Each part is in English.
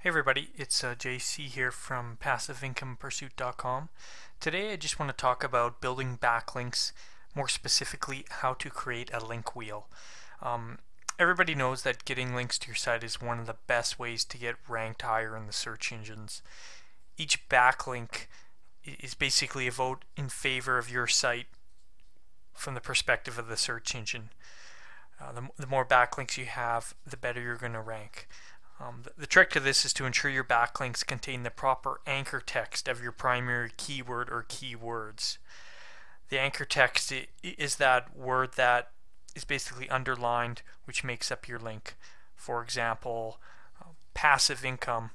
Hey everybody, it's JC here from PassiveIncomePursuit.com. Today I just want to talk about building backlinks, more specifically how to create a link wheel. Everybody knows that getting links to your site is one of the best ways to get ranked higher in the search engines. Each backlink is basically a vote in favor of your site from the perspective of the search engine. The more backlinks you have, the better you're going to rank. The trick to this is to ensure your backlinks contain the proper anchor text of your primary keyword or keywords. The anchor text is that word that is basically underlined, which makes up your link. For example, passive income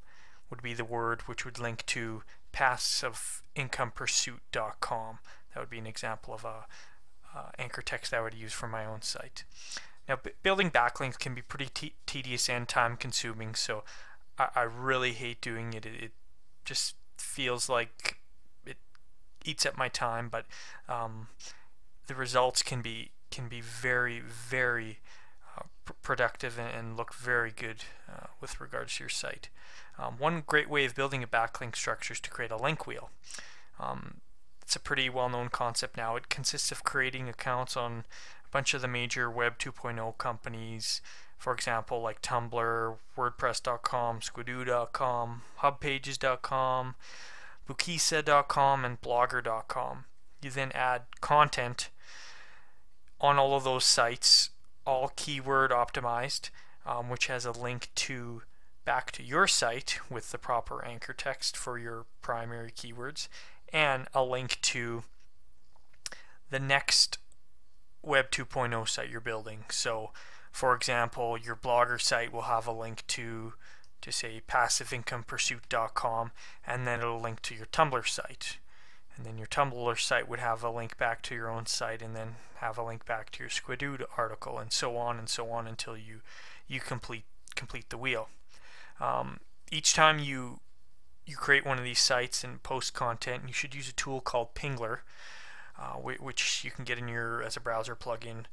would be the word which would link to passiveincomepursuit.com. That would be an example of a anchor text that I would use for my own site. Now, building backlinks can be pretty tedious and time consuming, so I really hate doing it. It just feels like it eats up my time, but the results can be very productive and look very good with regards to your site. One great way of building a backlink structure is to create a link wheel. It's a pretty well-known concept now. It consists of creating accounts on a bunch of the major Web 2.0 companies, for example, like Tumblr, WordPress.com, Squidoo.com, HubPages.com, Bukisa.com, and Blogger.com. You then add content on all of those sites, all keyword optimized, which has a link back to your site with the proper anchor text for your primary keywords, and a link to the next Web 2.0 site you're building. So, for example, your Blogger site will have a link to say passiveincomepursuit.com, and then it'll link to your Tumblr site. And then your Tumblr site would have a link back to your own site, and then have a link back to your Squidoo article, and so on until you complete the wheel. Each time you create one of these sites and post content, you should use a tool called Pingler, which you can get as a browser plugin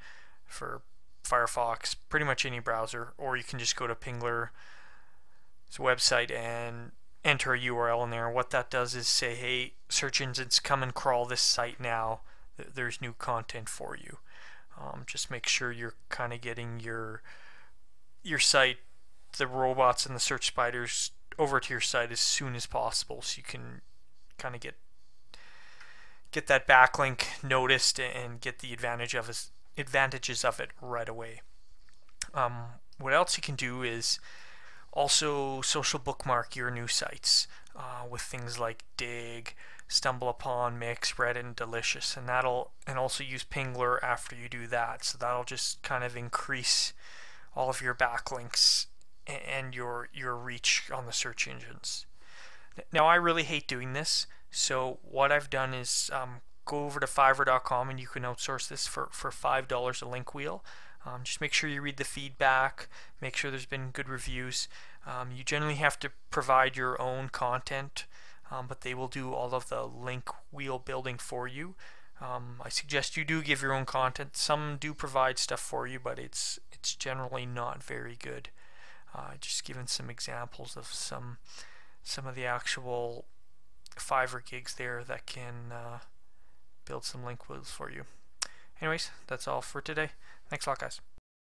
for Firefox, pretty much any browser, or you can just go to Pingler's website and enter a URL in there. What that does is say, hey, search engines, come and crawl this site now. There's new content for you. Just make sure you're kind of getting your site, the robots and the search spiders, over to your site as soon as possible, so you can kind of get that backlink noticed and get the advantages of it right away. What else you can do is also social bookmark your new sites with things like Dig, StumbleUpon, Mix, Reddit, and Delicious, and also use Pingler after you do that. So that'll just kind of increase all of your backlinks and your reach on the search engines. Now, I really hate doing this, so what I've done is go over to Fiverr.com, and you can outsource this for $5 a link wheel. Just make sure you read the feedback, make sure there's been good reviews. You generally have to provide your own content, but they will do all of the link wheel building for you. I suggest you do give your own content. Some do provide stuff for you, but it's generally not very good. Just giving some examples of some of the actual Fiverr gigs there that can build some link wheels for you. Anyways, that's all for today. Thanks a lot, guys.